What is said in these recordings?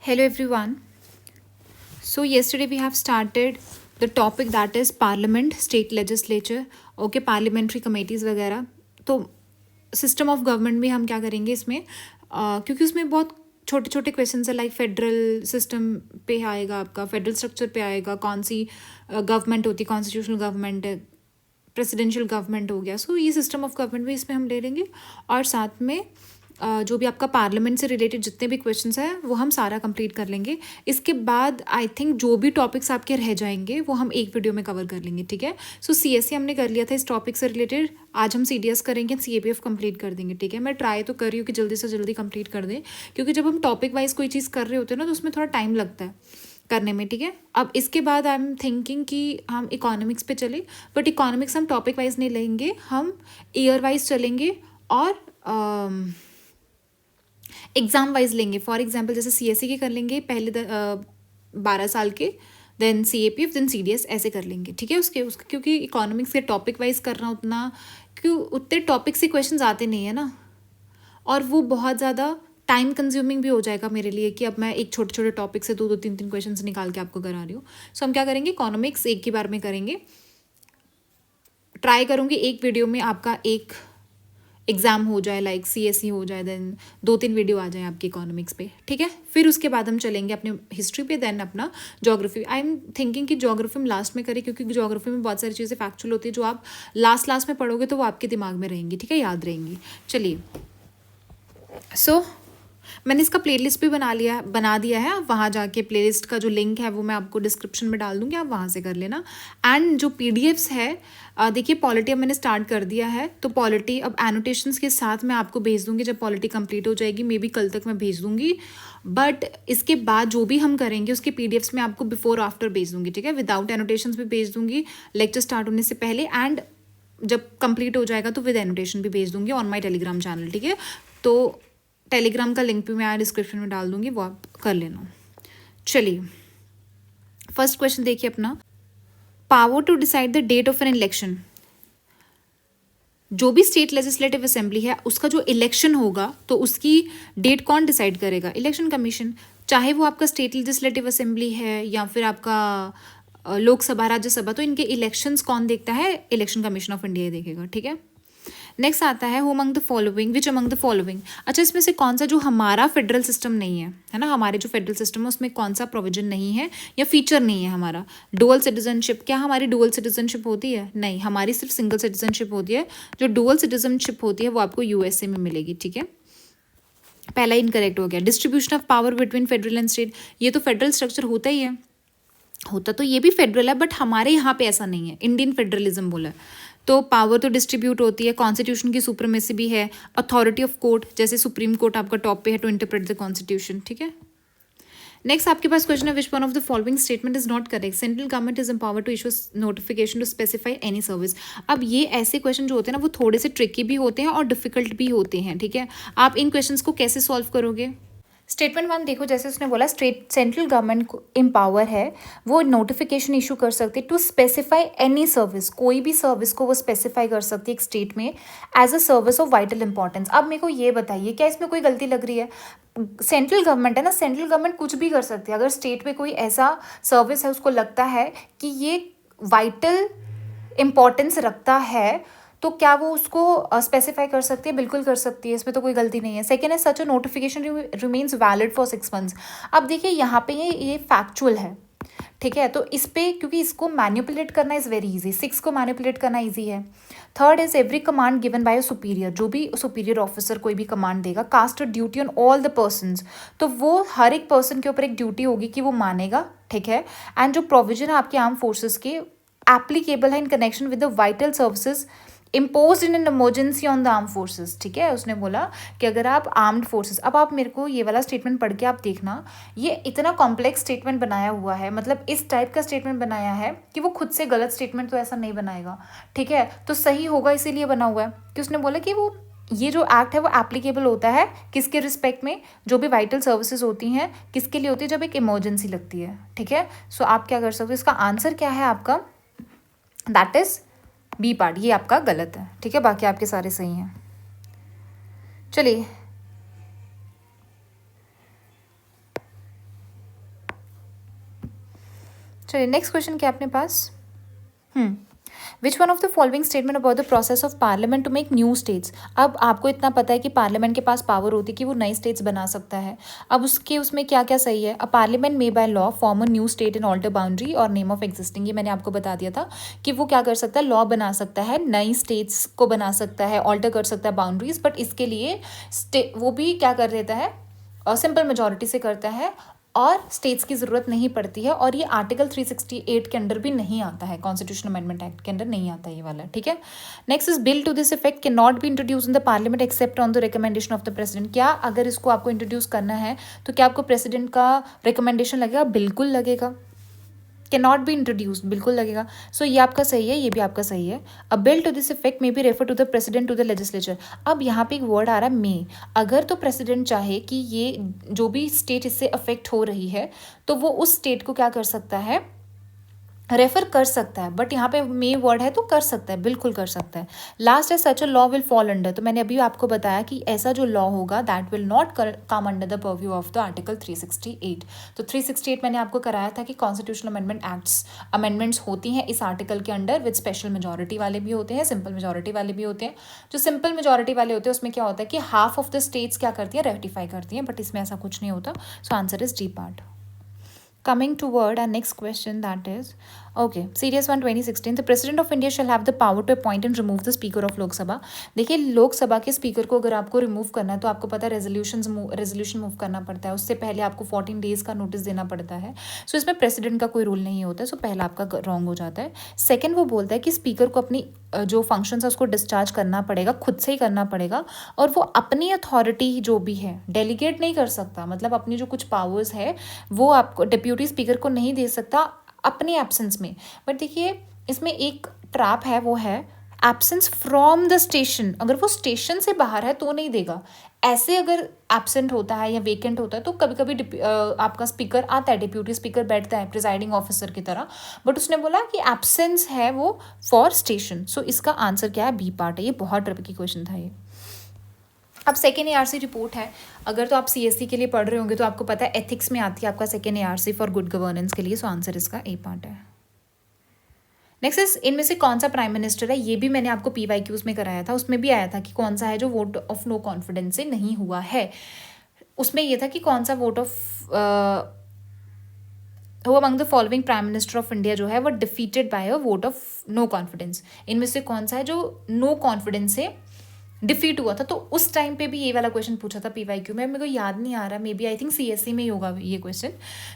Hello everyone. So yesterday we have started the topic that is parliament, state legislature, okay, parliamentary committees वगैरह. तो system of government में हम क्या करेंगे इसमें क्योंकि उसमें बहुत छोटे छोटे क्वेश्चन है लाइक फेडरल सिस्टम पे आएगा, आपका फेडरल स्ट्रक्चर पे आएगा, कौन सी गवर्नमेंट होती है, कॉन्स्टिट्यूशनल गवर्नमेंट है, प्रेसिडेंशियल गवर्नमेंट हो गया. सो ये सिस्टम ऑफ गवर्नमेंट भी इसमें हम ले लेंगे और साथ में जो भी आपका पार्लियामेंट से रिलेटेड जितने भी क्वेश्चंस हैं वो हम सारा कंप्लीट कर लेंगे. इसके बाद आई थिंक जो भी टॉपिक्स आपके रह जाएंगे वो हम एक वीडियो में कवर कर लेंगे. ठीक है. सो सीएससी हमने कर लिया था इस टॉपिक से रिलेटेड. आज हम सीडीएस करेंगे, सीएपीएफ कंप्लीट कर देंगे. ठीक है. मैं ट्राई तो कर रही हूँ कि जल्दी से जल्दी कंप्लीट कर दें, क्योंकि जब हम टॉपिक वाइज कोई चीज़ कर रहे होते हैं ना तो उसमें थोड़ा टाइम लगता है करने में. ठीक है. अब इसके बाद आई एम थिंकिंग कि हम इकोनॉमिक्स पे चले, बट इकोनॉमिक्स हम टॉपिक वाइज नहीं लेंगे, हम ईयर वाइज चलेंगे और एग्ज़ाम वाइज लेंगे. फॉर एग्जाम्पल जैसे सीएससी के कर लेंगे पहले 12 साल के, देन सीएपीएफ, देन सीडीएस, ऐसे कर लेंगे. ठीक है. उसके क्योंकि इकोनॉमिक्स के टॉपिक वाइज करना उतना, क्यों उतने टॉपिक से क्वेश्चन आते नहीं है ना, और वो बहुत ज़्यादा टाइम कंज्यूमिंग भी हो जाएगा मेरे लिए कि अब मैं एक छोटे छोटे टॉपिक से 2-2 3-3 क्वेश्चन निकाल के आपको करा रही हूँ. सो हम क्या करेंगे, इकोनॉमिक्स एक ही बार में करेंगे. ट्राई करूँगी एक वीडियो में आपका एक एग्ज़ाम हो जाए, लाइक सीएससी हो जाए, देन 2-3 वीडियो आ जाए आपके इकोनॉमिक्स पे. ठीक है. फिर उसके बाद हम चलेंगे अपने हिस्ट्री पे, देन अपना ज्योग्राफी. आई एम थिंकिंग कि ज्योग्राफी में लास्ट में करें, क्योंकि ज्योग्राफी में बहुत सारी चीज़ें फैक्चुअल होती है जो आप लास्ट में पढ़ोगे तो वो आपके दिमाग में रहेंगी. ठीक है, याद रहेंगी. चलिए. सो मैंने इसका प्लेलिस्ट भी बना दिया है. आप वहाँ जाके प्लेलिस्ट का जो लिंक है वो मैं आपको डिस्क्रिप्शन में डाल दूँगी, आप वहाँ से कर लेना. एंड जो पीडीएफ्स है, देखिए पॉलिटी अब मैंने स्टार्ट कर दिया है, तो पॉलिटी अब एनोटेशंस के साथ मैं आपको भेज दूँगी. जब पॉलिटी कंप्लीट हो जाएगी मे बी कल तक मैं भेज दूँगी, बट इसके बाद जो भी हम करेंगे उसके पीडीएफ्स में आपको बिफोर आफ्टर भेज दूँगी. ठीक है. विदाउट एनोटेशंस भी भेज दूँगी लेक्चर स्टार्ट होने से पहले, एंड जब कंप्लीट हो जाएगा तो विद एनोटेशन भी भेज दूँगी ऑन माई टेलीग्राम चैनल. ठीक है. तो टेलीग्राम का लिंक भी मैं डिस्क्रिप्शन में डाल दूंगी, वो आप कर लेना. चलिए, फर्स्ट क्वेश्चन देखिए अपना. Power to decide the date of an election. जो भी स्टेट लेजिस्लेटिव असेंबली है उसका जो इलेक्शन होगा तो उसकी डेट कौन डिसाइड करेगा? Election commission. चाहे वो आपका स्टेट लेजिस्लेटिव असेंबली है या फिर आपका लोकसभा, राज्यसभा, तो इनके इलेक्शंस कौन देखता है? इलेक्शन कमीशन ऑफ इंडिया देखेगा. ठीक है. नेक्स्ट आता है, who among the following, which among the following. अच्छा, इसमें से कौन सा जो हमारा फेडरल सिस्टम नहीं है ना, हमारे जो फेडरल सिस्टम है उसमें कौन सा प्रोविजन नहीं है या फीचर नहीं है हमारा? Dual citizenship. क्या हमारी डुअल सिटीजनशिप होती है? नहीं, हमारी सिर्फ सिंगल सिटीजनशिप होती है. जो डुअल सिटीजनशिप होती है वो आपको यूएसए में मिलेगी. ठीक है. पहला इनकरेक्ट हो गया. Distribution of power between federal and state. ये तो फेडरल स्ट्रक्चर होता ही है, होता तो ये भी फेडरल है, बट हमारे यहाँ पे ऐसा नहीं है. इंडियन फेडरलिज्म बोला है तो पावर तो डिस्ट्रीब्यूट होती है. कॉन्स्टिट्यूशन की सुप्रीमेसी भी है. अथॉरिटी ऑफ कोर्ट, जैसे सुप्रीम कोर्ट आपका टॉप पे है टू इंटरप्रेट द कॉन्स्टिट्यूशन. ठीक है. नेक्स्ट आपके पास क्वेश्चन है, which one of the following statement is not correct. Central government is empowered to issue notification to specify any service. अब ये ऐसे क्वेश्चन जो होते हैं ना वो थोड़े से ट्रिकी भी होते हैं और डिफिकल्ट भी होते हैं. ठीक है. आप इन क्वेश्चन को कैसे सॉल्व करोगे? स्टेटमेंट 1 देखो, जैसे उसने बोला स्टेट सेंट्रल गवर्नमेंट को एम्पावर है, वो नोटिफिकेशन इशू कर सकती है टू स्पेसिफाई एनी सर्विस. कोई भी सर्विस को वो स्पेसिफाई कर सकती है एक स्टेट में as a service of vital importance. अब मेरे को ये बताइए, क्या इसमें कोई गलती लग रही है? सेंट्रल गवर्नमेंट है ना, सेंट्रल गवर्नमेंट कुछ भी कर सकती है. अगर स्टेट में कोई ऐसा सर्विस है उसको लगता है कि ये वाइटल इंपॉर्टेंस रखता है, तो क्या वो उसको स्पेसिफाई कर सकती है? बिल्कुल कर सकती है, इसमें तो कोई गलती नहीं है. सेकेंड है, such a notification remains valid for 6 months. अब देखिए यहाँ पे ये फैक्चुअल है. ठीक है. तो इस पे, क्योंकि इसको मैनिपुलेट करना इज़ वेरी इजी, 6 को मैनिपुलेट करना इजी है. Third is every command given by a superior. जो भी सुपीरियर ऑफिसर कोई भी कमांड देगा, cast a duty on all the persons. तो वो हर एक पर्सन के ऊपर एक ड्यूटी होगी कि वो मानेगा. ठीक है. एंड जो प्रोविजन है आपके आर्म फोर्सेज के एप्लीकेबल है in connection with the vital services impose in an emergency on the arm forces. ठीक है. उसने बोला कि अगर आप आर्म्ड फोर्सेज, अब आप मेरे को ये वाला स्टेटमेंट पढ़ के आप देखना, ये इतना कॉम्प्लेक्स स्टेटमेंट बनाया हुआ है, मतलब इस टाइप का स्टेटमेंट बनाया है कि वो खुद से गलत स्टेटमेंट तो ऐसा नहीं बनाएगा. ठीक है. तो सही होगा, इसीलिए बना हुआ है कि उसने बोला कि वो ये जो एक्ट है वो एप्लीकेबल होता है किसके रिस्पेक्ट में? जो भी वाइटल सर्विसेज होती हैं किसके लिए होती है? जब एक इमरजेंसी लगती है. ठीक है. सो आप क्या कर सकते हो? इसका आंसर क्या है आपका? That is B part. ये आपका गलत है. ठीक है. बाकी आपके सारे सही हैं. चलिए, चलिए नेक्स्ट क्वेश्चन क्या अपने पास, which one of the following statement about the process of parliament to make new states. अब आपको इतना पता है कि पार्लियामेंट के पास पावर होती है कि वो नई स्टेट्स बना सकता है। अब उसमें क्या क्या सही है। A parliament may by law form a new state in alter boundary और नेम ऑफ एग्जिस्टिंग, ये मैंने आपको बता दिया था कि वो क्या कर सकता है, लॉ बना सकता है, नई स्टेट्स को बना सकता है, ऑल्टर कर सकता है बाउंड्रीज, बट इसके लिए वो भी क्या कर देता है, सिंपल मेजॉरिटी से करता है और स्टेट्स की ज़रूरत नहीं पड़ती है। और ये आर्टिकल 368 के अंडर भी नहीं आता है, कॉन्स्टिट्यूशन अमेंडमेंट एक्ट के अंडर नहीं आता है ये वाला, ठीक है। Next is bill to this effect can not be introduce in the parliament except on the recommendation of the president. क्या अगर इसको आपको इंट्रोड्यूस करना है तो क्या आपको प्रेसिडेंट का रिकमेंडेशन लगेगा? बिल्कुल लगेगा। कैन नॉट बी इंट्रोड्यूस्ड, बिल्कुल लगेगा। सो ये आपका सही है, ये भी आपका सही है। A bill to this effect may be refer to the president to the legislature. अब यहाँ पे एक वर्ड आ रहा है मे। अगर तो प्रेसिडेंट चाहे कि ये जो भी स्टेट इससे अफेक्ट हो रही है तो वो उस स्टेट को क्या कर सकता है, रेफर कर सकता है, बट यहाँ पे मे वर्ड है तो कर सकता है, बिल्कुल कर सकता है। लास्ट है such a law will fall under, तो मैंने अभी आपको बताया कि ऐसा जो लॉ होगा that will not come under the purview of the article 368। तो 368 मैंने आपको कराया था कि कॉन्स्टिट्यूशनल अमेंडमेंट एक्ट्स अमेंडमेंट्स होती हैं इस आर्टिकल के अंडर, विद स्पेशल मेजोरिटी वाले भी होते हैं, सिंपल मेजोरिटी वाले भी होते हैं। जो सिंपल मेजोरिटी वाले होते हैं उसमें क्या होता है कि हाफ ऑफ द स्टेट्स क्या करती है, रेटिफाई करती हैं, बट इसमें ऐसा कुछ नहीं होता। सो answer is D part. Coming toward our next question, that is, okay, serious one 2016, the president of India shall have the power to appoint and remove the speaker of Lok Sabha। देखिए लोकसभा के speaker को अगर आपको remove करना है तो आपको पता है रेजोल्यूशन मूव करना पड़ता है, उससे पहले आपको 14 डेज का नोटिस देना पड़ता है। सो इसमें प्रेसिडेंट का कोई रूल नहीं होता है। सो पहला आपका रॉन्ग हो जाता है। सेकेंड वो बोलता है कि स्पीकर को अपनी जो फंक्शंस है उसको डिस्चार्ज करना पड़ेगा, खुद से ही करना पड़ेगा, और वो अपनी अथॉरिटी जो भी है डेलीगेट नहीं कर सकता, मतलब अपनी जो कुछ पावर्स है वो आपको डिप्यूटी स्पीकर को नहीं दे सकता अपने एब्सेंस में। बट देखिए इसमें एक ट्रैप है, वो है एब्सेंस फ्रॉम द स्टेशन। अगर वो स्टेशन से बाहर है तो नहीं देगा। ऐसे अगर एब्सेंट होता है या वेकेंट होता है तो कभी कभी आपका स्पीकर आता है, डिप्यूटी स्पीकर बैठता है प्रिजाइडिंग ऑफिसर की तरह, बट उसने बोला कि एब्सेंस है वो फॉर स्टेशन। सो इसका आंसर क्या है, बी पार्ट है। ये बहुत ट्रिकी क्वेश्चन था ये। अब सेकेंड ARC रिपोर्ट है, अगर तो आप CSC के लिए पढ़ रहे होंगे तो आपको पता है एथिक्स में आती है आपका second ARC for good governance के लिए। सो आंसर इसका ए पार्ट है। नेक्स्ट इज इनमें से कौन सा प्राइम मिनिस्टर है, ये भी मैंने आपको PYQs में कराया था, उसमें भी आया था कि कौन सा है जो वोट ऑफ नो कॉन्फिडेंस से नहीं हुआ है। उसमें यह था कि कौन सा vote of who among the following prime minister of India जो है वो defeated by a vote of no confidence. इनमें से कौन सा है जो नो कॉन्फिडेंस से डिफीट हुआ था। तो उस टाइम पे भी ये वाला क्वेश्चन पूछा था PYQ में, मेरे को याद नहीं आ रहा, maybe I think CSC में ही होगा ये क्वेश्चन।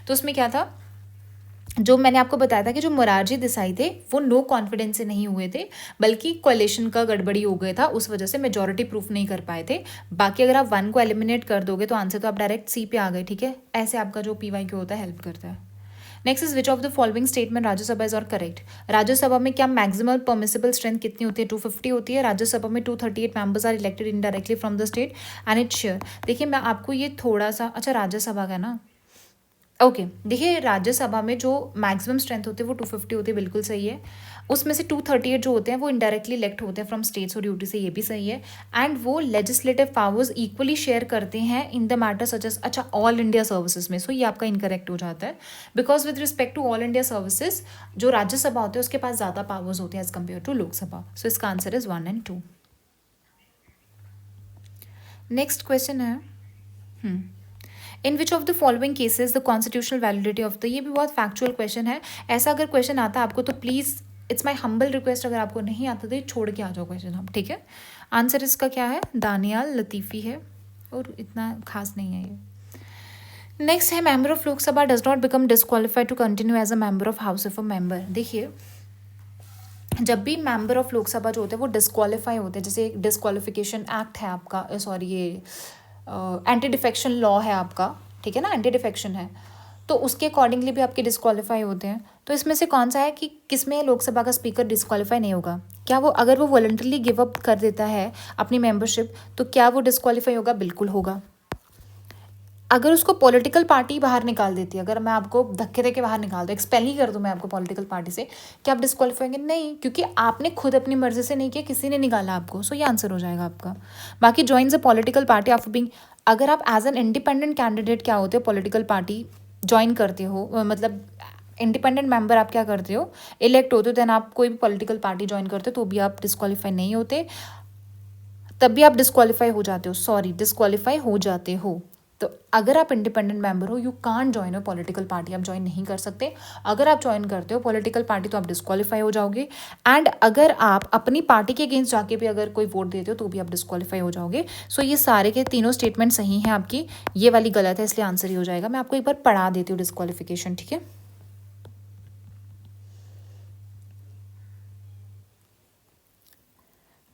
तो उसमें क्या था, जो मैंने आपको बताया था कि जो मोरारजी देसाई थे वो नो कॉन्फिडेंस से नहीं हुए थे, बल्कि कोalition का गड़बड़ी हो गया था, उस वजह से मेजॉरिटी प्रूफ नहीं कर पाए थे। बाकी अगर आप 1 को एलिमिनेट कर दोगे तो आंसर तो आप डायरेक्ट C पे आ गए, ठीक है। ऐसे आपका जो PYQ होता है हेल्प करता है। Next is which of the following statement Rajya Sabha is और करेक्ट। राज्यसभा में क्या मैक्सिमम परमिसिबल स्ट्रेंथ कितनी होती है, 250 होती है। राज्यसभा में 238 members are elected indirectly from the state and its share. देखिए मैं आपको ये थोड़ा सा, अच्छा राज्यसभा का ना, ओके देखिए राज्यसभा में जो मैक्सिमम स्ट्रेंथ होती है वो 250 होती है, बिल्कुल सही है। उसमें से 238 जो होते हैं वो इनडायरेक्टली इलेक्ट होते हैं फ्रॉम स्टेट्स और यूटी से, ये भी सही है। एंड वो लेजिस्लेटिव पावर्स इक्वली शेयर करते हैं in the matter such as, अच्छा ऑल इंडिया सर्विसेज में। सो ये आपका इनकरेक्ट हो जाता है, because with respect to all India services जो राज्यसभा होते हैं उसके पास ज़्यादा पावर्स होते हैं as compare to Lok Sabha. So इसका answer is 1 and 2। Next question है, in which of the following cases the constitutional validity of the, ये भी बहुत फैक्चुअल क्वेश्चन है। ऐसा अगर क्वेश्चन आता है आपको तो please it's my humble request, अगर आपको नहीं आता तो ये छोड़ के आ जाओ क्वेश्चन हम, ठीक है। आंसर इसका क्या है, दानियाल लतीफ़ी है, और इतना खास नहीं है ये। नेक्स्ट है member of Lok Sabha does not become disqualified to continue as a member of house of a member. देखिए जब भी मेंबर ऑफ लोकसभा जो होते हैं वो डिस्क्वालीफाई होते हैं, जैसे डिस्क्वालिफिकेशन एक्ट है आपका, सॉरी ये एंटी डिफेक्शन लॉ है आपका, ठीक है ना, एंटी डिफेक्शन है, तो उसके अकॉर्डिंगली भी आपके डिस्क्वालीफाई होते हैं। तो इसमें से कौन सा है कि किसमें लोकसभा का स्पीकर डिस्क्वालीफाई नहीं होगा, क्या वो अगर वो वॉलंटरली गिव अप कर देता है अपनी मेंबरशिप तो क्या वो डिस्क्वालीफाई होगा, बिल्कुल होगा। अगर उसको पॉलिटिकल पार्टी बाहर निकाल देती है, अगर मैं आपको धक्के दे के बाहर निकाल दूँ, एक्सपेल ही कर दूँ मैं आपको पॉलिटिकल पार्टी से, क्या आप डिस्क्वालीफाई होंगे, नहीं, क्योंकि आपने खुद अपनी मर्जी से नहीं किया, किसी ने निकाला आपको। सो ये आंसर हो जाएगा आपका। बाकी joins a political party after being, अगर आप एज एन इंडिपेंडेंट कैंडिडेट क्या होते हो, पॉलिटिकल पार्टी ज्वाइन करते हो, मतलब इंडिपेंडेंट मेंबर आप क्या करते हो, इलेक्ट होते हो, देन आप कोई भी पॉलिटिकल पार्टी ज्वाइन करते हो तो भी आप डिस्क्वालीफाई नहीं होते, तब भी आप डिस्क्वालीफाई हो जाते हो, सॉरी डिस्क्वालीफाई हो जाते हो। तो अगर आप इंडिपेंडेंट मेंबर हो, यू कांट ज्वाइन हो पॉलिटिकल पार्टी, आप ज्वाइन नहीं कर सकते। अगर आप ज्वाइन करते हो पॉलिटिकल पार्टी तो आप डिस्क्वालीफाई हो जाओगे, एंड अगर आप अपनी पार्टी के अगेंस्ट जाके भी अगर कोई वोट देते हो तो भी आप डिस्क्वालीफाई हो जाओगे। सो ये सारे के तीनों स्टेटमेंट सही हैं आपकी, ये वाली गलत है, इसलिए आंसर ही हो जाएगा। मैं आपको एक बार पढ़ा देती हूँ डिस्क्वालिफिकेशन, ठीक है।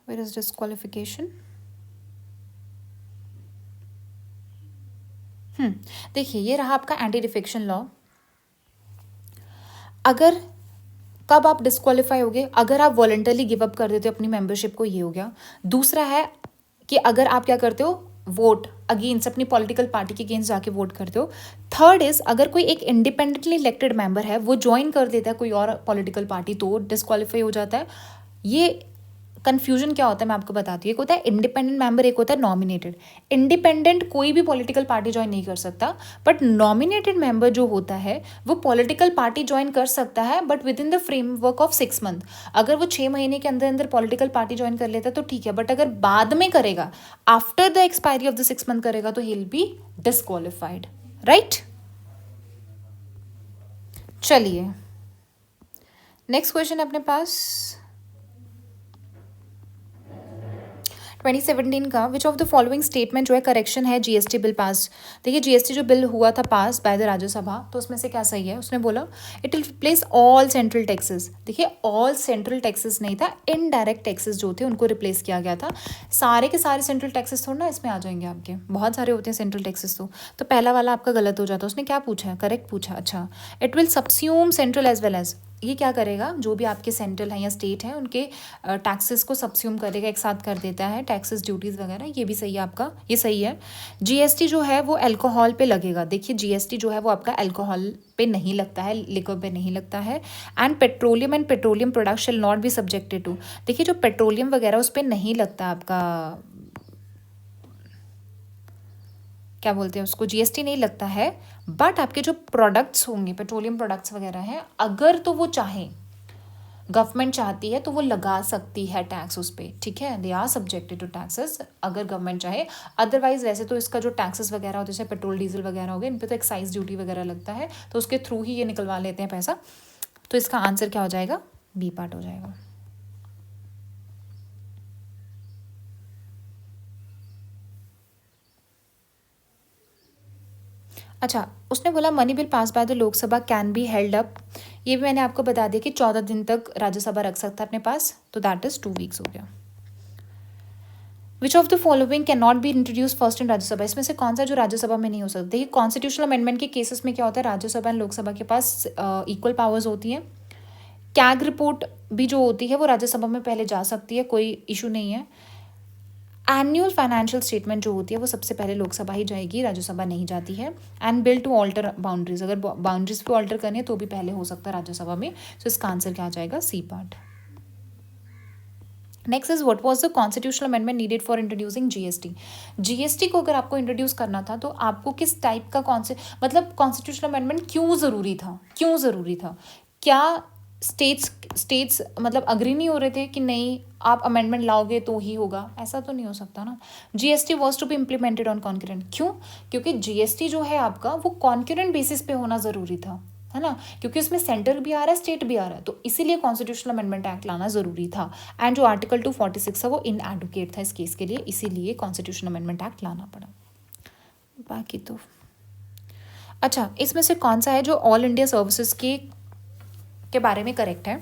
Where is disqualification? देखिए ये रहा आपका एंटी डिफेक्शन लॉ। अगर कब आप डिस्क्वालीफाई होगे, अगर आप वॉलंटरली गिव अप कर देते हो अपनी मेंबरशिप को, ये हो गया। दूसरा है कि अगर आप क्या करते हो, वोट अगेंस्ट अपनी पॉलिटिकल पार्टी के अगेंस्ट जाके वोट करते हो। थर्ड इज अगर कोई एक इंडिपेंडेंटली इलेक्टेड मेंबर है वो ज्वाइन कर देता है कोई और पॉलिटिकल पार्टी तो डिस्क्वालीफाई हो जाता है। ये कन्फ्यूजन क्या होता है मैं आपको बताती हूँ। एक होता है इंडिपेंडेंट मेंबर, एक होता है नॉमिनेटेड। इंडिपेंडेंट कोई भी पॉलिटिकल पार्टी ज्वाइन नहीं कर सकता, बट नॉमिनेटेड मेंबर जो होता है वो पॉलिटिकल पार्टी ज्वाइन कर सकता है, but with in the framework of 6 month. अगर वो 6 महीने के अंदर अंदर पॉलिटिकल पार्टी ज्वाइन कर लेता है तो ठीक है, बट अगर बाद में करेगा, after the expiry of the 6 month करेगा तो he will be disqualified, right. चलिए नेक्स्ट क्वेश्चन अपने पास 2017 का, विच ऑफ द फॉलोइंग स्टेटमेंट जो है करेक्शन है जीएसटी बिल पास। देखिए जीएसटी जो बिल हुआ था पास बाय द राज्यसभा, तो उसमें से क्या सही है। उसने बोला it will replace all central taxes. देखिए ऑल सेंट्रल टैक्सेस नहीं था, इनडायरेक्ट टैक्सेस जो थे उनको रिप्लेस किया गया था। सारे के सारे सेंट्रल टैक्सेस थोड़ा ना इसमें आ जाएंगे, आपके बहुत सारे होते हैं सेंट्रल टैक्सेस। तो पहला वाला आपका गलत हो जाता है। उसने क्या पूछा है, करेक्ट पूछा। अच्छा, it will subsume central as well as, ये क्या करेगा, जो भी आपके सेंट्रल हैं या स्टेट हैं उनके टैक्सेस को सबस्यूम करेगा, एक साथ कर देता है, टैक्सेस ड्यूटीज़ वगैरह। ये भी सही है आपका, ये सही है। जीएसटी जो है वो अल्कोहल पे लगेगा। देखिए जीएसटी जो है वो आपका अल्कोहल पे नहीं लगता है, लिकर पे नहीं लगता है। And petroleum product shall not be subjected to. देखिए जो पेट्रोलियम वगैरह उस पर नहीं लगता आपका, क्या बोलते हैं उसको, जीएसटी नहीं लगता है। बट आपके जो प्रोडक्ट्स होंगे, पेट्रोलियम प्रोडक्ट्स वगैरह हैं, अगर तो वो चाहें, गवर्नमेंट चाहती है तो वो लगा सकती है टैक्स उस पर, ठीक है। They are subjected to taxes अगर गवर्नमेंट चाहे। अदरवाइज वैसे तो इसका जो टैक्सेस वगैरह होते हैं, जैसे पेट्रोल डीजल वगैरह हो गए, इन पर तो एक्साइज ड्यूटी वगैरह लगता है, तो उसके थ्रू ही ये निकलवा लेते हैं पैसा। तो इसका आंसर क्या हो जाएगा, बी पार्ट हो जाएगा। अच्छा, उसने बोला money bill pass by the Lok Sabha can be held up. ये भी मैंने आपको बता दिया कि 14 दिन तक राज्यसभा रख सकता है अपने पास, तो दैट इज 2 वीक्स हो गया। विच of the following can not be introduce first in Rajya Sabha. इसमें से कौन सा जो राज्यसभा में नहीं हो सकता। देखिए कॉन्स्टिट्यूशनल अमेंडमेंट के केसेस में क्या होता है, राज्यसभा एंड लोकसभा के पास इक्वल पावर्स होती हैं। कैग रिपोर्ट भी जो होती है वो राज्यसभा में पहले जा सकती है, कोई इशू नहीं है। एनुअल फाइनेंशियल स्टेटमेंट जो होती है वो सबसे पहले लोकसभा ही जाएगी, राज्यसभा नहीं जाती है। And bill to alter boundaries, अगर बाउंड्रीज को ऑल्टर करनी है तो भी पहले हो सकता है राज्यसभा में। सो इसका आंसर क्या आ जाएगा, C part. Next is what was the constitutional amendment needed for introducing GST. GST को अगर आपको इंट्रोड्यूस करना था तो आपको किस टाइप का मतलब कॉन्स्टिट्यूशनल अमेंडमेंट क्यों ज़रूरी था, क्यों ज़रूरी था। क्या स्टेट्स मतलब अग्री नहीं हो रहे थे कि नहीं आप अमेंडमेंट लाओगे तो ही होगा, ऐसा तो नहीं हो सकता ना। GST was to be implemented on concurrent, क्यों, क्योंकि जीएसटी जो है आपका वो कॉन्करेंट बेसिस पे होना ज़रूरी था, है ना, क्योंकि उसमें सेंट्रल भी आ रहा है स्टेट भी आ रहा है, तो इसीलिए कॉन्स्टिट्यूशनल अमेंडमेंट एक्ट लाना ज़रूरी था। एंड जो आर्टिकल 246 है वो इनएडुकेट था इस केस के लिए, इसीलिए कॉन्स्टिट्यूशनल अमेंडमेंट एक्ट लाना पड़ा। बाकी तो अच्छा, इसमें से कौन सा है जो ऑल इंडिया सर्विसेज के बारे में करेक्ट है।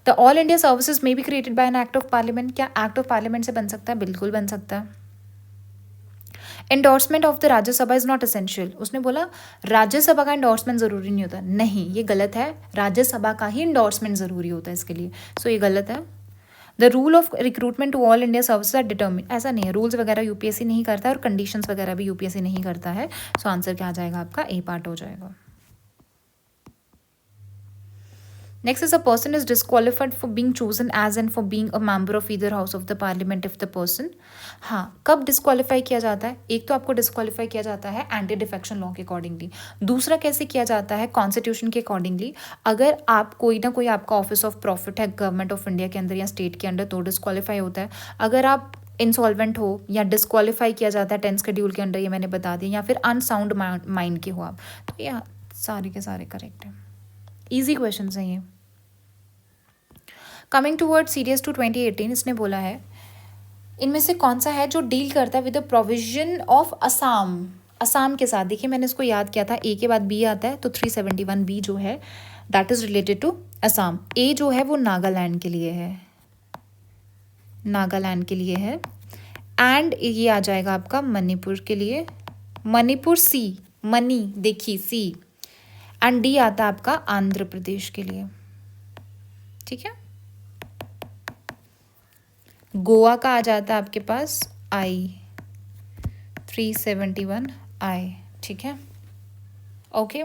The all India services may be created by an act of parliament. क्या एक्ट ऑफ पार्लियामेंट से बन सकता है, बिल्कुल बन सकता है। Endorsement of the Rajya Sabha is not essential. उसने बोला राज्यसभा का एंडोर्समेंट जरूरी नहीं होता, नहीं ये गलत है, राज्यसभा का ही एंडोर्समेंट जरूरी होता है इसके लिए, सो ये गलत है। The rule of recruitment to all India services are determine, ऐसा नहीं है, रूल्स वगैरह यूपीएससी नहीं करता है और कंडीशंस वगैरह भी यूपीएससी नहीं करता है। सो आंसर क्या आ जाएगा आपका, ए पार्ट हो जाएगा। Next is a person is disqualified for being chosen as and for being a member of either house of the parliament if the person. हाँ, कब डिस्क्वालीफाई किया जाता है? एक तो आपको डिस्क्वालीफाई किया जाता है एंटी डिफेक्शन लॉ के अकॉर्डिंगली। दूसरा कैसे किया जाता है? कॉन्स्टिट्यूशन के अकॉर्डिंगली। अगर आप कोई ना कोई आपका ऑफिस ऑफ प्रॉफिट है गवर्नमेंट ऑफ इंडिया के अंदर या स्टेट के अंदर, तो डिस्क्वालीफाई होता है। अगर आप इंसॉल्वेंट हो या डिस्क्वालीफाई किया जाता है 10th शेड्यूल के अंडर, ये मैंने बता दिया, या फिर अनसाउंड माइंड के हो आप, तो ये सारे के सारे करेक्ट हैं। ईजी क्वेश्चन हैं ये। कमिंग टूवर्ड सीरीज टू 2018, इसने बोला है इनमें से कौन सा है जो डील करता है with the provision of Assam. Assam के साथ देखिए, मैंने इसको याद किया था, ए के बाद बी आता है, तो 371 बी जो है that is related to Assam. A जो है वो नागालैंड के लिए है, नागालैंड के लिए है। एंड ये आ जाएगा आपका मणिपुर के लिए, मणिपुर सी, मनी देखिए सी। एंड डी आता है आपका आंध्र प्रदेश के लिए, ठीक है। गोवा का आ जाता है आपके पास आई, 371 आई, ठीक है, okay.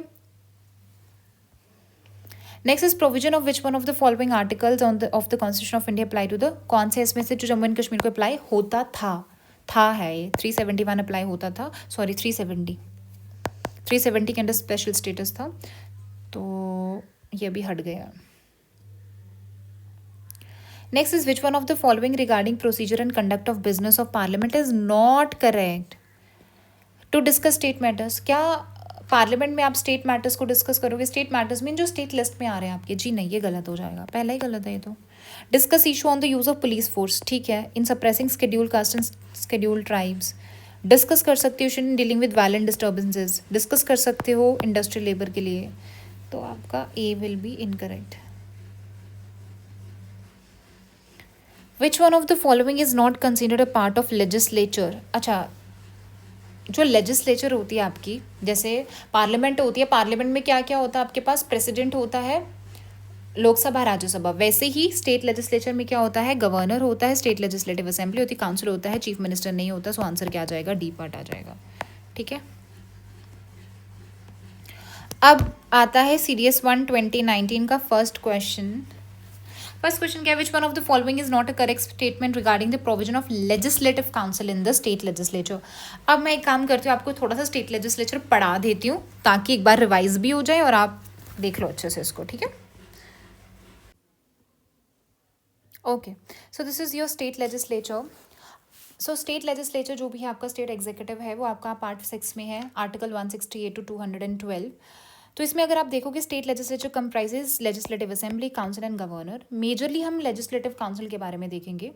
Next is provision of which one of the following articles on the of the constitution of India apply to the, कौन से इसमें से जो जम्मू एंड कश्मीर को अप्लाई होता था है ये 371 अप्लाई होता था, सॉरी 370 के अंदर स्पेशल स्टेटस था, तो ये भी हट गया। Next is which one of the following regarding procedure and conduct of business of parliament is not correct to discuss state matters. क्या पार्लियामेंट में आप स्टेट मैटर्स को डिस्कस करोगे? स्टेट मैटर्स मीन जो स्टेट लिस्ट में आ रहे हैं आपके, जी नहीं, ये गलत हो जाएगा, पहला ही गलत है ये तो। Discuss issue on the use of police force, ठीक है, in suppressing schedule caste and schedule tribes. Discuss कर सकते हो in dealing with violent disturbances, discuss कर सकते हो इंडस्ट्रियल लेबर के लिए, तो आपका A will be incorrect. Which one of the following is not considered a part of legislature. अच्छा, जो लेजिस्लेचर होती है आपकी, जैसे पार्लियामेंट होती है, पार्लियामेंट में क्या क्या होता है आपके पास? प्रेसिडेंट होता है, लोकसभा, राज्यसभा। वैसे ही स्टेट लेजिस्लेचर में क्या होता है? गवर्नर होता है, स्टेट लेजिस्लेटिव असेंबली होती है, काउंसिल होता है, चीफ मिनिस्टर नहीं होता। सो आंसर क्या आ जाएगा? डी पार्ट आ जाएगा, ठीक है। अब आता है सीरीज 1 2019 का फर्स्ट क्वेश्चन। फर्स्ट क्वेश्चन क्या है? Which one of the following is not a correct statement regarding the provision of legislative council in the state legislature. अब मैं एक काम करती हूँ, आपको थोड़ा सा स्टेट लेजिस्लेचर पढ़ा देती हूँ ताकि एक बार रिवाइज भी हो जाए और आप देख लो अच्छे से इसको, ठीक है। Okay, so this is your state legislature. So state legislature जो भी है आपका, स्टेट एग्जीक्यूटिव है, वो आपका पार्ट 6 में है, आर्टिकल 168 टू 212। तो इसमें अगर आप देखोगे, state legislature comprises legislative assembly, council and governor. Majorly हम लेजिस्लेटिव काउंसिल के बारे में देखेंगे।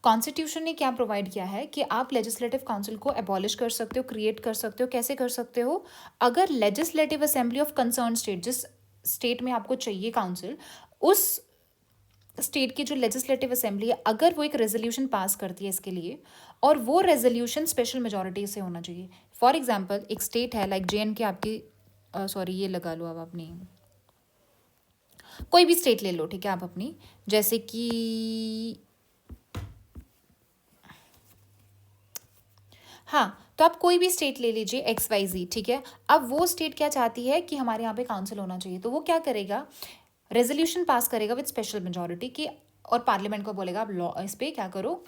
कॉन्स्टिट्यूशन ने क्या प्रोवाइड किया है कि आप लेजिस्लेटिव काउंसिल को एबॉलिश कर सकते हो, क्रिएट कर सकते हो। कैसे कर सकते हो? अगर legislative assembly of concern state, जिस स्टेट में आपको चाहिए काउंसिल, उस स्टेट की जो लेजिस्लेटिव असेंबली है, अगर वो एक रेजोल्यूशन पास करती है इसके लिए, और वो रेजोल्यूशन स्पेशल मेजॉरिटी से होना चाहिए। फॉर एग्जांपल, एक स्टेट है लाइक JNK आपकी, सॉरी ये लगा लो, अब अपनी कोई भी स्टेट ले लो, ठीक है, आप अपनी, जैसे कि हाँ, तो आप कोई भी स्टेट ले लीजिए XYZ, ठीक है। अब वो स्टेट क्या चाहती है कि हमारे यहाँ पे काउंसिल होना चाहिए, तो वो क्या करेगा? रेजोल्यूशन पास करेगा विद स्पेशल मेजॉरिटी की, और पार्लियामेंट को बोलेगा आप लॉ इस पर क्या करो,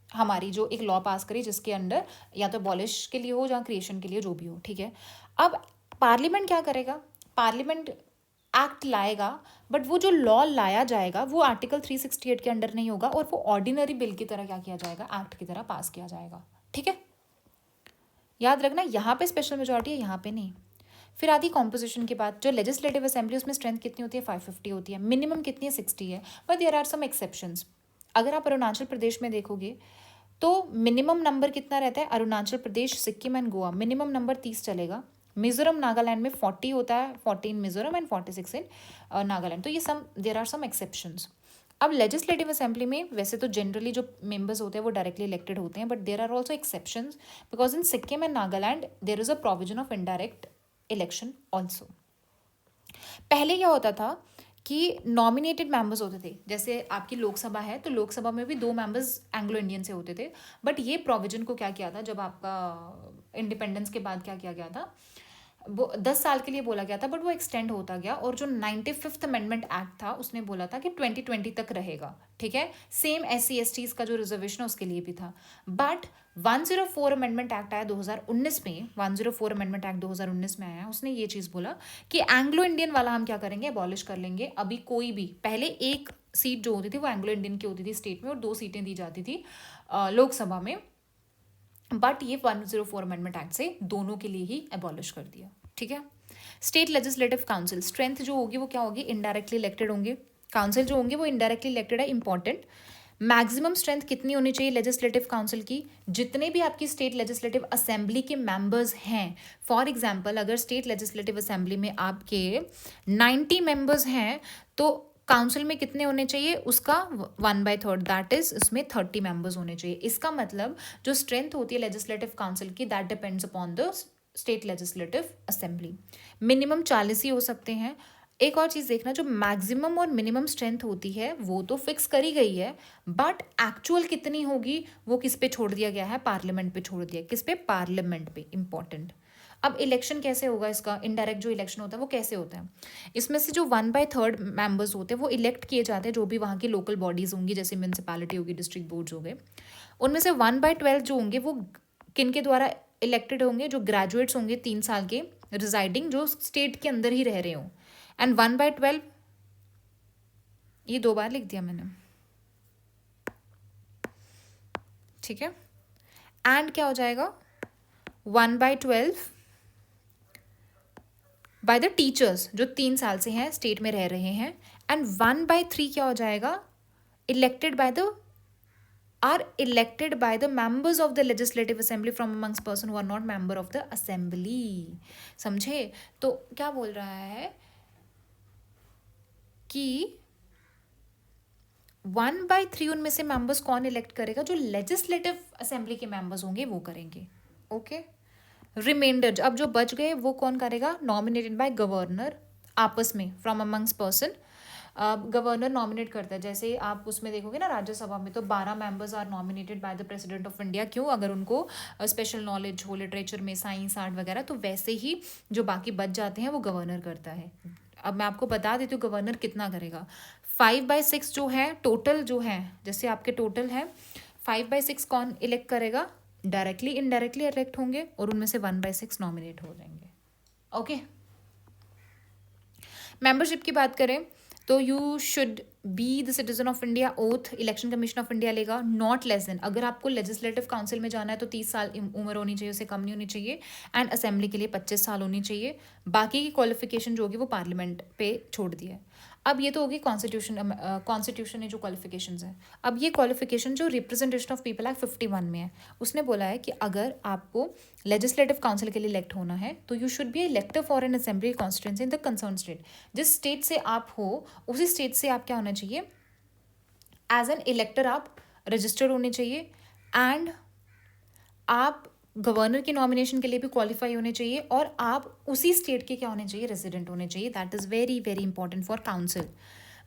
हमारी जो एक लॉ पास करी जिसके अंडर या तो अबॉलिश के लिए हो या क्रिएशन के लिए, जो भी हो, ठीक है। अब पार्लियामेंट क्या करेगा? पार्लियामेंट एक्ट लाएगा, बट वो जो लॉ लाया जाएगा वो आर्टिकल 368 के अंडर नहीं होगा, और वो ऑर्डिनरी बिल की तरह क्या किया जाएगा? एक्ट की तरह पास किया जाएगा, ठीक है। याद रखना, यहाँ पे स्पेशल मेजॉरिटी है, यहाँ पे नहीं। फिर आती कॉम्पोजिशन के बाद, जो लेजिस्लेटिव असेंबली उसमें स्ट्रेंथ कितनी होती है? 550 होती है। मिनिमम कितनी है? 60 है, but there are some exceptions. अगर आप अरुणाचल प्रदेश में देखोगे तो मिनिमम नंबर कितना रहता है? Arunachal Pradesh, Sikkim and Goa minimum number 30 चलेगा। मिजोरम, नागालैंड में 40 होता है, 40 in Mizoram and 46 in Nagaland. तो ये देयर आर सम एक्सेप्शंस। अब लेजिस्लेटिव असेंबली में वैसे तो जनरली जो मेंबर्स होते हैं वो डायरेक्टली इलेक्टेड होते हैं, but there are also exceptions, because in Sikkim and Nagaland there is a provision of indirect election also. पहले क्या होता था कि नॉमिनेटेड मेंबर्स होते थे, जैसे आपकी लोकसभा है तो लोकसभा में भी 2 मेंबर्स एंग्लो इंडियन से होते थे, बट ये प्रोविजन को क्या किया था, जब आपका इंडिपेंडेंस के बाद क्या किया गया था, वो 10 साल के लिए बोला गया था, बट वो एक्सटेंड होता गया। और जो 95th अमेंडमेंट एक्ट था उसने बोला था कि 2020 तक रहेगा, ठीक है। सेम SC STs का जो रिजर्वेशन है उसके लिए भी था। बट 104 अमेंडमेंट एक्ट आया 2019 में, 104 अमेंडमेंट एक्ट 2019 में आया, उसने ये चीज़ बोला कि एंग्लो इंडियन वाला हम क्या करेंगे, अबॉलिश कर लेंगे। अभी कोई भी, पहले एक सीट जो होती थी वो एंग्लो इंडियन की होती थी स्टेट में, और 2 सीटें दी जाती थी लोकसभा में। बट ये 104 अमेंडमेंट एक्ट से दोनों के लिए ही अबॉलिश कर दिया, ठीक है। स्टेट लेजिस्लेटिव काउंसिल स्ट्रेंथ जो होगी वो क्या होगी, इनडायरेक्टली इलेक्टेड होंगे। काउंसिल जो होंगे वो इनडायरेक्टली इलेक्टेड है, इंपॉर्टेंट। मैक्सिमम स्ट्रेंथ कितनी होनी चाहिए लेजिस्लेटिव काउंसिल की, जितने भी आपकी स्टेट लेजिस्लेटिव असेंबली के मेंबर्स हैं। फॉर एग्जांपल अगर स्टेट लेजिस्लेटिव असेंबली में आपके 90 मेंबर्स हैं तो काउंसिल में कितने होने चाहिए, उसका 1/3, दैट इज इसमें 30 मेंबर्स होने चाहिए। इसका मतलब जो स्ट्रेंथ होती है लेजिस्लेटिव काउंसिल की, that depends upon the state legislative assembly. Minimum 40 ही हो सकते हैं। एक और चीज़ देखना, जो मैक्सिमम और मिनिमम स्ट्रेंथ होती है वो तो फिक्स करी गई है, बट एक्चुअल कितनी होगी वो किस पे छोड़ दिया गया है, पार्लियामेंट पे छोड़ दिया। किस पे, पार्लियामेंट पे, इंपॉर्टेंट। अब इलेक्शन कैसे होगा इसका, इनडायरेक्ट जो इलेक्शन होता है वो कैसे होता है, इसमें से जो 1/3 मेंबर्स होते हैं वो इलेक्ट किए जाते हैं, जो भी वहाँ की लोकल बॉडीज़ होंगी, जैसे म्यूनसिपैलिटी होगी, डिस्ट्रिक्ट बोर्ड्स हो गए। उनमें से 1/12 जो होंगे वो किन के द्वारा इलेक्टेड होंगे, जो ग्रेजुएट्स होंगे 3 साल के, रिजाइडिंग, जो स्टेट के अंदर ही रह रहे हों। एंड 1/12, ये 2 बार लिख दिया मैंने, ठीक है। एंड क्या हो जाएगा, 1/12 बाय द टीचर्स जो 3 साल से हैं, स्टेट में रह रहे हैं। एंड 1/3 क्या हो जाएगा, elected by the are elected by the members of the legislative assembly from amongst person who are not member of the assembly। समझे, तो क्या बोल रहा है कि 1/3 उनमें से मेंबर्स कौन इलेक्ट करेगा, जो लेजिस्लेटिव असेंबली के मेंबर्स होंगे वो करेंगे, ओके। रिमाइंडर अब जो बच गए वो कौन करेगा, नॉमिनेटेड बाय गवर्नर, आपस में from amongst person. Governor nominate करता है, जैसे आप उसमें देखोगे ना राज्यसभा में, तो 12 members are nominated by the president of India. क्यों, अगर उनको स्पेशल नॉलेज हो लिटरेचर में, साइंस, आर्ट वगैरह, तो वैसे ही जो बाकी बच जाते हैं वो गवर्नर करता है। अब मैं आपको बता देती हूँ गवर्नर कितना करेगा। 5/6 जो है टोटल, जो है जैसे आपके टोटल है 5/6 कौन इलेक्ट करेगा, डायरेक्टली इनडायरेक्टली इलेक्ट होंगे, और उनमें से 1/6 नॉमिनेट हो जाएंगे, ओके। मेंबरशिप की बात करें तो you should be the citizen of India, oath election commission of India लेगा, नॉट लेस देन, अगर आपको लेजिस्लेटिव काउंसिल में जाना है तो 30 साल उम्र होनी चाहिए, उससे कम नहीं होनी चाहिए। एंड असेंबली के लिए 25 साल होनी चाहिए। बाकी की क्वालिफिकेशन जो होगी वो पार्लियामेंट पे छोड़ दी है। अब ये तो होगी कॉन्स्टिट्यूशन ने जो क्वालिफिकेशंस हैं। अब ये क्वालिफिकेशन जो रिप्रेजेंटेशन ऑफ पीपल एक्ट 51 में है, उसने बोला है कि अगर आपको लेजिस्लेटिव काउंसिल के लिए इलेक्ट होना है तो you should be elective for an assembly constituency in the concern state. जिस स्टेट से आप हो उसी स्टेट से आप क्या होना चाहिए, एज एन इलेक्टर आप रजिस्टर्ड होने चाहिए। एंड आप गवर्नर की नॉमिनेशन के लिए भी क्वालिफाई होने चाहिए, और आप उसी स्टेट के क्या होने चाहिए, रेजिडेंट होने चाहिए। That is very very important for council.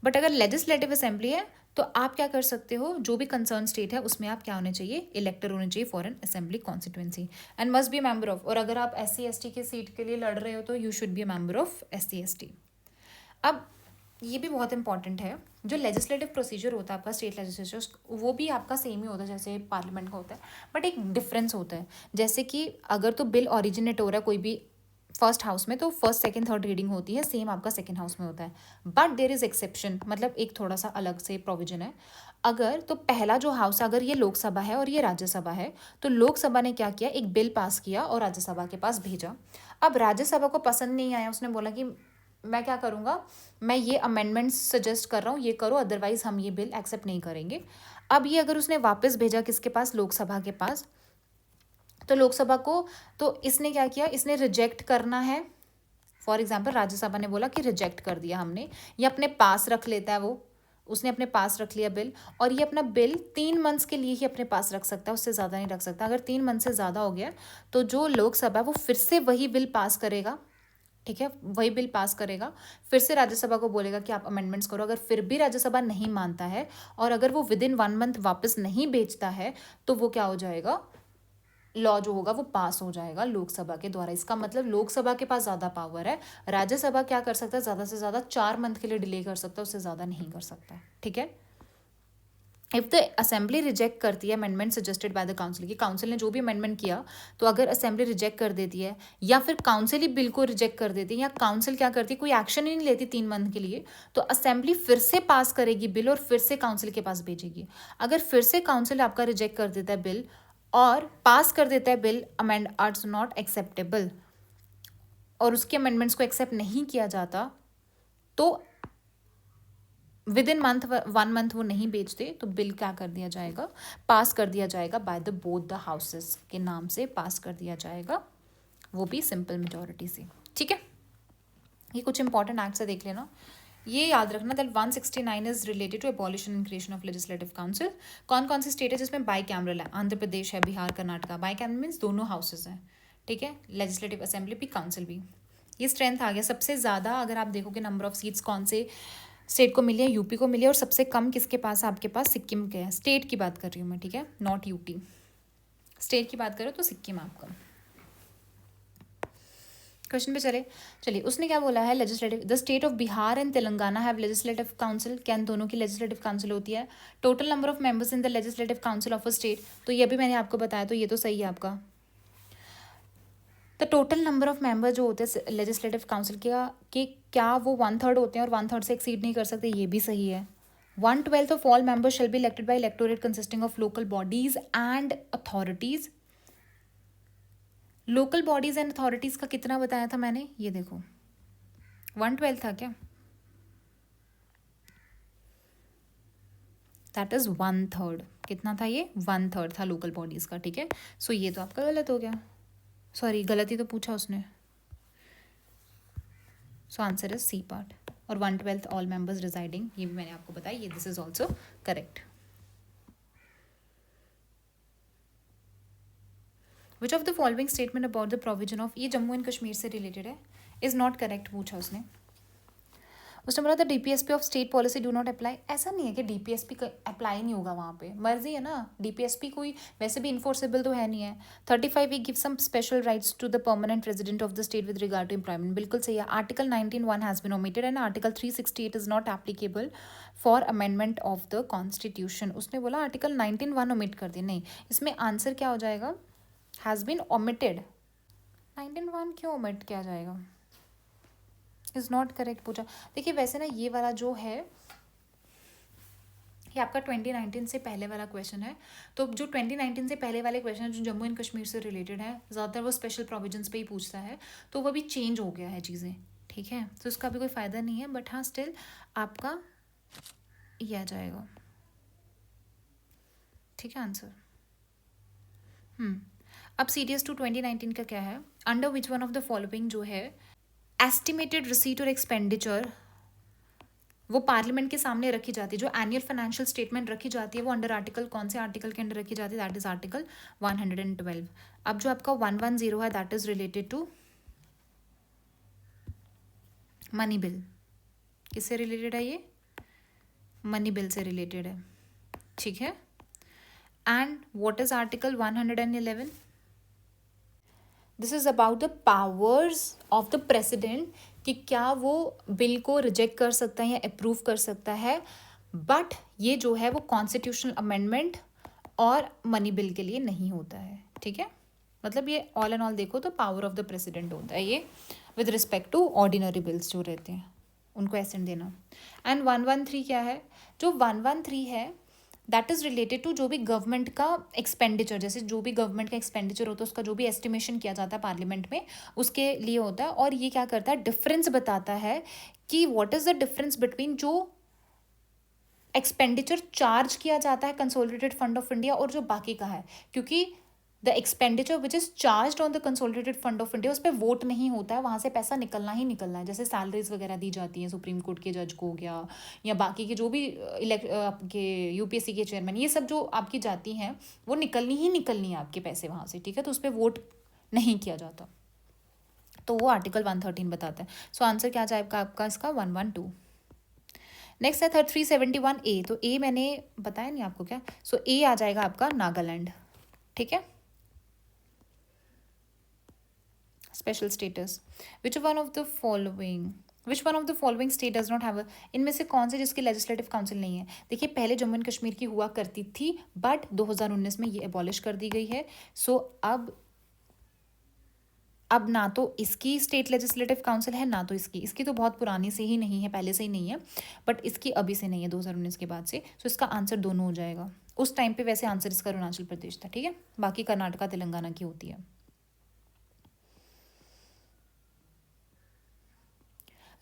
But अगर लेजिस्लेटिव असेंबली है तो आप क्या कर सकते हो, जो भी कंसर्न स्टेट है उसमें आप क्या होने चाहिए, इलेक्टर होने चाहिए for an assembly constituency, and must be member of. और अगर आप SC ST के सीट के लिए लड़ रहे हो तो you should be a member of SC ST। अब ये भी बहुत इंपॉर्टेंट है, जो लेजिस्लेटिव प्रोसीजर होता है आपका स्टेट लेजिस्लेचर, वो भी आपका सेम ही होता है जैसे पार्लियामेंट का होता है, बट एक डिफरेंस होता है। जैसे कि अगर तो बिल ओरिजिनेट हो रहा है कोई भी फर्स्ट हाउस में, तो फर्स्ट सेकंड थर्ड रीडिंग होती है, सेम आपका सेकंड हाउस में होता है। बट देयर इज एक्सेप्शन, मतलब एक थोड़ा सा अलग से प्रोविजन है। अगर तो पहला जो हाउस, अगर ये लोकसभा है और ये राज्यसभा है, तो लोकसभा ने क्या किया, एक बिल पास किया और राज्यसभा के पास भेजा। अब राज्यसभा को पसंद नहीं आया, उसने बोला कि मैं क्या करूँगा, मैं ये अमेंडमेंट्स सजेस्ट कर रहा हूँ, ये करो, अदरवाइज हम ये बिल एक्सेप्ट नहीं करेंगे। अब ये अगर उसने वापस भेजा किसके पास, लोकसभा के पास, तो लोकसभा को, तो इसने क्या किया, इसने रिजेक्ट करना है। फॉर एग्जाम्पल राज्यसभा ने बोला कि रिजेक्ट कर दिया हमने, ये अपने पास रख लेता है, वो उसने अपने पास रख लिया बिल, और ये अपना बिल 3 मंथ्स के लिए ही अपने पास रख सकता है, उससे ज़्यादा नहीं रख सकता। अगर 3 मंथ से ज़्यादा हो गया तो जो लोकसभा है वो फिर से वही बिल पास करेगा, ठीक है, वही बिल पास करेगा, फिर से राज्यसभा को बोलेगा कि आप अमेंडमेंट्स करो। अगर फिर भी राज्यसभा नहीं मानता है और अगर वो विद इन 1 मंथ वापस नहीं भेजता है तो वो क्या हो जाएगा, लॉ जो होगा वो पास हो जाएगा लोकसभा के द्वारा। इसका मतलब लोकसभा के पास ज़्यादा पावर है, राज्यसभा क्या कर सकता है, ज़्यादा से ज़्यादा 4 मंथ के लिए डिले कर सकता है, उससे ज़्यादा नहीं कर सकता है। ठीक है। इफ़ द असेंबली रिजेक्ट करती है amendment suggested by the council, कि काउंसिल ने जो भी अमेंडमेंट किया, तो अगर असेंबली रिजेक्ट कर देती है या फिर काउंसिल ही बिल को रिजेक्ट कर देती है, या काउंसिल क्या करती है, कोई एक्शन ही नहीं लेती 3 मंथ के लिए, तो असेंबली फिर से पास करेगी बिल और फिर से काउंसिल के पास भेजेगी। अगर फिर से काउंसिल आपका रिजेक्ट कर देता है बिल और पास कर देता है bill amend arts not acceptable, और उसके अमेंडमेंट्स को एक्सेप्ट नहीं किया जाता, तो विद इन 1 मंथ वो नहीं बेचते, तो बिल क्या कर दिया जाएगा, पास कर दिया जाएगा by the both the houses के नाम से पास कर दिया जाएगा, वो भी सिंपल मेजॉरिटी से। ठीक है। ये कुछ इंपॉर्टेंट एक्ट से देख लेना। ये याद रखना that 169 is related to abolition and creation of legislative council. कौन कौन सी स्टेट है जिसमें बाई कैमरल है, आंध्र प्रदेश है, Bihar, Karnataka. By cameral means दोनों हाउसेज हैं। ठीक है। लेजिस्लेटिव असेंबली भी, काउंसिल भी। ये स्ट्रेंथ आ गया। सबसे ज़्यादा अगर आप देखोगे नंबर ऑफ सीट्स कौन से स्टेट को मिली है, यूपी को मिली है, और सबसे कम किसके पास है, आपके पास सिक्किम के है। स्टेट की बात कर रही हूँ मैं, ठीक है, नॉट यूटी। स्टेट की बात करो तो सिक्किम आपका। क्वेश्चन पे चलिए उसने क्या बोला है, legislative the state of Bihar and Telangana have legislative council. क्या इन दोनों की लेजिस्लेटिव काउंसिल होती है। Total number of members in the legislative council of a state, तो ये भी मैंने आपको बताया, तो ये तो सही है आपका। The total number of member जो होते हैं लेजिस्लेटिव काउंसिल के क्या वो 1/3 होते हैं और 1/3 से एक्सीड नहीं कर सकते, ये भी सही है। 1/12 of all members shall be elected by electorate consisting of local bodies and authorities. Local bodies and authorities का कितना बताया था मैंने, ये देखो 1/12 था क्या, दैट इज 1/3। कितना था ये, 1/3 था लोकल बॉडीज का। ठीक है। सो ये तो आपका गलत हो गया, सॉरी गलती तो पूछा उसने। So answer is C part. और 1/12 ऑल मेंबर्स रिजाइडिंग, ये भी मैंने आपको बताया, ये this is also correct. Which of the following statement about the provision of, ये जम्मू एंड कश्मीर से रिलेटेड है, इज नॉट करेक्ट पूछा उसने। उसने बोला the DPSP of state policy do not apply. ऐसा नहीं है कि डीपीएसपी अप्लाई नहीं होगा, वहाँ पे मर्जी है ना। डीपीएसपी कोई वैसे भी इन्फोर्सेबल तो है नहीं है। 35 we give some special rights to the permanent resident of the state with regard to employment, बिल्कुल सही है। Article 19(1) has been omitted and article 368 is not applicable for amendment of the constitution. उसने बोला article 19(1) omit कर दिया, नहीं, इसमें answer क्या हो जाएगा, हैज़ बीन ओमिटेड। 19(1) क्यों ओमिट किया जाएगा, इज़ नॉट करेक्ट पूछा। देखिए वैसे ना ये वाला जो है ये आपका 2019 से पहले वाला क्वेश्चन है, तो जो 2019 से पहले वाले क्वेश्चन जो जम्मू एंड कश्मीर से रिलेटेड है, ज़्यादातर वो स्पेशल प्रोविजंस पे ही पूछता है, तो वो भी चेंज हो गया है चीज़ें। ठीक है। तो उसका भी कोई फ़ायदा नहीं है, बट हाँ स्टिल आपका ये आ जाएगा। ठीक है आंसर। अब सीडीएस टू 2019 का क्या है, under which one of the following जो है एस्टिमेटेड रिसीट और एक्सपेंडिचर वो पार्लियामेंट के सामने रखी जाती है, जो एनुअल फाइनेंशियल स्टेटमेंट रखी जाती है वो अंडर आर्टिकल कौन से आर्टिकल के अंडर रखी जाती है, दैट इज आर्टिकल 112। अब जो आपका 110 है that is related to money bill. किससे रिलेटेड है ये, मनी बिल से रिलेटेड है। ठीक है। And what is article 111, this is about the powers of the president, कि क्या वो बिल को रिजेक्ट कर सकता है या अप्रूव कर सकता है, बट ये जो है वो कॉन्स्टिट्यूशनल अमेंडमेंट और मनी बिल के लिए नहीं होता है। ठीक है। मतलब ये ऑल एंड ऑल देखो तो पावर ऑफ द प्रेसिडेंट होता है ये with respect to ordinary bills जो रहते हैं उनको एसेंट देना। एंड 113 क्या है, जो 113 है दैट इज़ रिलेटेड टू जो भी गवर्नमेंट का एक्सपेंडिचर, जैसे जो भी गवर्नमेंट का एक्सपेंडिचर होता है उसका जो भी एस्टिमेशन किया जाता है पार्लियामेंट में उसके लिए होता है। और ये क्या करता है, डिफरेंस बताता है कि what is the difference between जो एक्सपेंडिचर चार्ज किया जाता है कंसोलिडेटेड फंड ऑफ इंडिया और जो बाकी का है, क्योंकि the expenditure which is charge on the consolidated fund of India उस पर वोट नहीं होता है, वहाँ से पैसा निकलना ही निकलना है। जैसे सैलरीज वगैरह दी जाती हैं सुप्रीम कोर्ट के जज को हो गया या बाकी के जो भी आपके यूपीएससी के चेयरमैन, ये सब जो आपकी जाती हैं वो निकलनी ही निकलनी है आपके पैसे वहाँ से। ठीक है। तो उस पर वोट नहीं किया जाता, तो वो आर्टिकल 113 बताता है। सो आंसर क्या जाएगा आपका इसका 112। नेक्स्ट है 371 ए, तो ए मैंने बताया नहीं आपको क्या, सो ए आ जाएगा आपका नागालैंड। ठीक है। Special status. Which one of the following state does not have इनमें से कौन से जिसकी लेजिस्लेटिव काउंसिल नहीं है? देखिए पहले जम्मू एंड कश्मीर की हुआ करती थी, बट 2019 में ये एबॉलिश कर दी गई है। सो अब ना तो इसकी स्टेट लेजिस्लेटिव काउंसिल है, ना तो इसकी तो बहुत पुरानी से ही नहीं है, पहले से ही नहीं है, बट इसकी अभी से नहीं है 2019 के बाद से। सो इसका आंसर दोनों हो जाएगा। उस टाइम पे वैसे आंसर इसका अरुणाचल प्रदेश था, ठीक है, बाकी कर्नाटका तेलंगाना की होती है।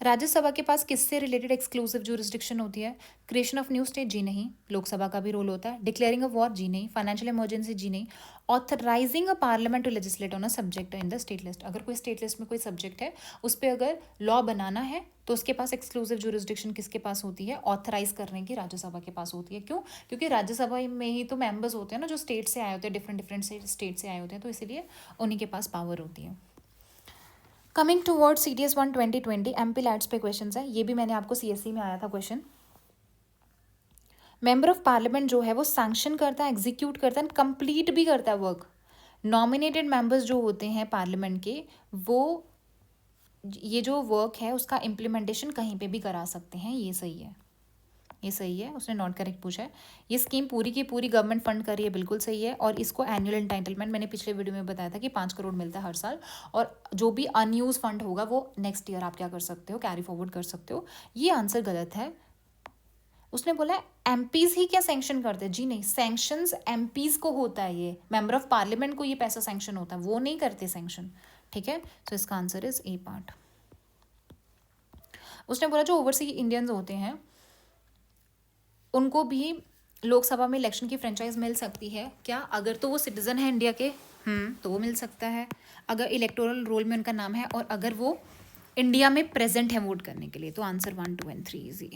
राज्यसभा के पास किससे रिलेटेड एक्सक्लूसिव जुरिस्डिक्शन होती है? क्रिएशन ऑफ न्यू स्टेट, जी नहीं। लोकसभा का भी रोल होता है। डिक्लेयरिंग अ वॉर, जी नहीं। फाइनेंशियल इमरजेंसी, जी नहीं। Authorising a parliament to legislate on a subject in the state list, अगर कोई स्टेट लिस्ट में कोई सब्जेक्ट है उस पर अगर लॉ बनाना है तो उसके पास एक्सक्लूसिव जुरिस्डिक्शन किसके पास होती है? ऑथराइज करने की राज्यसभा के पास होती है। क्यों? क्योंकि राज्यसभा में ही तो मेंबर्स होते हैं ना, जो स्टेट से आए होते हैं, डिफरेंट स्टेट से आए होते हैं, तो इसीलिए उन्हीं के पास पावर होती है। Coming toward CTS 1 2020 MP let's पे क्वेश्चन है, ये भी मैंने आपको CSE में आया था क्वेश्चन। मेंबर ऑफ पार्लियामेंट जो है वो सैंक्शन करता है, एग्जीक्यूट करता है, कंप्लीट भी करता है वर्क। नॉमिनेटेड मेंबर्स जो होते हैं पार्लियामेंट के, वो ये जो वर्क है उसका इम्प्लीमेंटेशन कहीं पे भी करा सकते हैं। ये सही है, ये सही है, उसने नॉट करेक्ट पूछा है। ये स्कीम पूरी की पूरी गवर्नमेंट फंड कर रही है, बिल्कुल सही है। और इसको एनुअल एंटाइटलमेंट, मैंने पिछले वीडियो में बताया था कि 5 करोड़ मिलता है हर साल, और जो भी अनयूज फंड होगा वो नेक्स्ट ईयर आप क्या कर सकते हो, कैरी फॉरवर्ड कर सकते हो। ये आंसर गलत है। उसने बोला MPs ही क्या सैंक्शन करते हैं? जी नहीं, सैंक्शंस MPs को होता है, ये मेंबर ऑफ पार्लियामेंट को ये पैसा सैंक्शन होता है, वो नहीं करते सैंक्शन, ठीक है। तो इसका आंसर इज ए पार्ट। उसने बोला जो ओवरसी इंडियंस होते हैं उनको भी लोकसभा में इलेक्शन की फ्रेंचाइज मिल सकती है क्या? अगर तो वो सिटीजन है इंडिया के, तो वो मिल सकता है, अगर इलेक्टोरल रोल में उनका नाम है और अगर वो इंडिया में प्रेजेंट है वोट करने के लिए। तो आंसर 1, 2 एंड 3 इजी।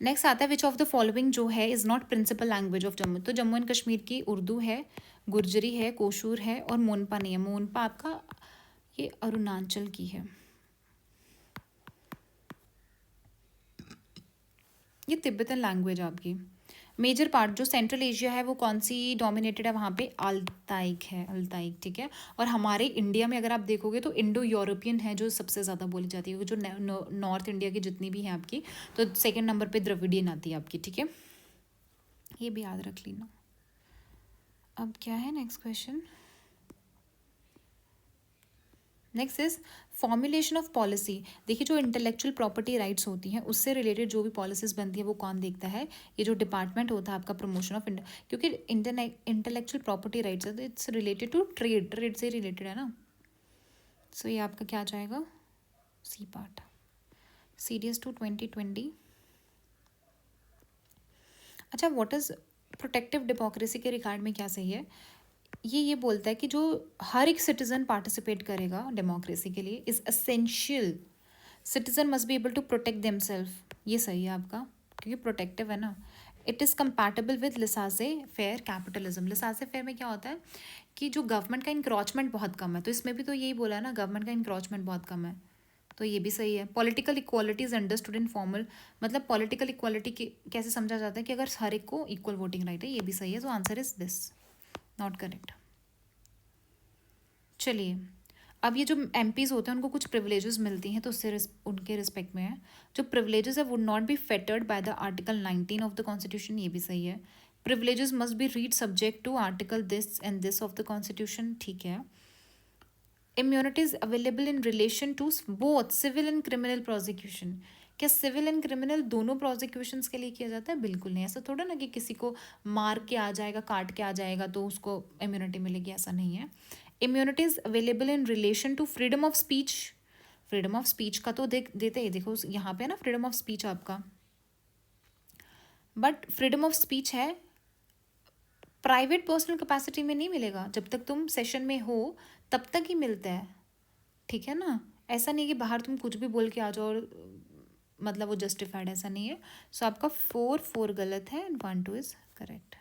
नेक्स्ट आता है विच ऑफ द फॉलोइंग जो है is not principal language of Jammu. तो जम्मू एंड कश्मीर की उर्दू है, गुर्जरी है, कोशूर है और मोनपा नहीं है। मोनपा आपका ये अरुणाचल की है, ये तिब्बतन लैंग्वेज आपकी। मेजर पार्ट जो सेंट्रल एशिया है वो कौन सी डोमिनेटेड है? वहाँ पे अल्ताइक है, अल्ताइक, ठीक है। और हमारे इंडिया में अगर आप देखोगे तो इंडो यूरोपियन है जो सबसे ज़्यादा बोली जाती है। जो नॉर्थ इंडिया की जितनी भी हैं आपकी, तो सेकंड नंबर पे द्रविडियन आती है आपकी, ठीक है, ये भी याद रख लेना। अब क्या है next question? Next is formulation of policy. देखिए जो इंटेलेक्चुअल प्रॉपर्टी राइट्स होती हैं उससे रिलेटेड जो भी पॉलिसीज बनती है वो कौन देखता है? ये जो डिपार्टमेंट होता है आपका प्रमोशन ऑफ क्योंकि इंटेलेक्चुअल प्रॉपर्टी राइट्स है तो इट्स रिलेटेड टू ट्रेड से रिलेटेड है ना। सो ये आपका क्या जाएगा? C part. CDS 2 2020। अच्छा, व्हाट इज प्रोटेक्टिव डेमोक्रेसी के रिगार्ड में क्या सही है? ये बोलता है कि जो हर एक सिटीजन पार्टिसिपेट करेगा डेमोक्रेसी के लिए is essential. Citizen must be able to protect themself, ये सही है आपका क्योंकि प्रोटेक्टिव है ना। It is compatible with laissez faire capitalism. Laissez faire में क्या होता है कि जो गवर्नमेंट का इंक्रोचमेंट बहुत कम है, तो इसमें भी तो यही बोला है ना, गवर्नमेंट का इंक्रोचमेंट बहुत कम है, तो ये भी सही है। Political equality is understood in formal, मतलब पॉलिटिकल इक्वालिटी कैसे समझा जाता है कि अगर हर एक को इक्वल वोटिंग राइट है, ये भी सही है। तो answer is this, not correct. चलिए, अब ये जो MPs होते हैं उनको कुछ प्रिविलेजेस मिलती हैं, तो उससे उनके रिस्पेक्ट में है। जो प्रिविलेजेस है would not be fettered by the article 19 of the constitution, ये भी सही है। Privileges must be read subject to article this and this of the constitution, ठीक है। Immunity is available in relation to both civil and criminal prosecution. क्या civil and criminal दोनों prosecutions के लिए किया जाता है? बिल्कुल नहीं। ऐसा थोड़ा ना कि किसी को मार के आ जाएगा, काट के आ जाएगा तो उसको इम्यूनिटी मिलेगी, ऐसा नहीं है। Immunity is available in relation to freedom of speech. Freedom of speech का तो देते ही, देखो यहाँ पे ना फ्रीडम ऑफ स्पीच आपका, बट फ्रीडम ऑफ स्पीच है प्राइवेट पर्सनल कैपेसिटी में नहीं मिलेगा। जब तक तुम सेशन में हो तब तक ही मिलता है, ठीक है ना। ऐसा नहीं कि बाहर तुम कुछ भी बोल के आ जाओ और मतलब वो जस्टिफाइड, ऐसा नहीं है। सो आपका 4 गलत है and 1 2 is correct.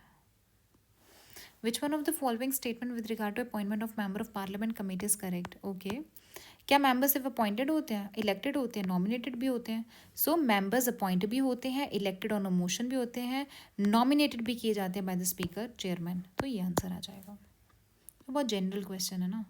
Which one of the following statement with regard to appointment of member of parliament committee is correct? Okay, क्या मेंबर्स सिर्फ अपॉइंटेड होते हैं? इलेक्टेड होते हैं, नॉमिनेटेड भी होते हैं। सो मेंबर्स अपॉइंट भी होते हैं, इलेक्टेड ऑन मोशन भी होते हैं, नॉमिनेटेड भी किए जाते हैं बाय द स्पीकर, चेयरमैन। तो ये आंसर आ जाएगा। तो बहुत जनरल क्वेश्चन है ना।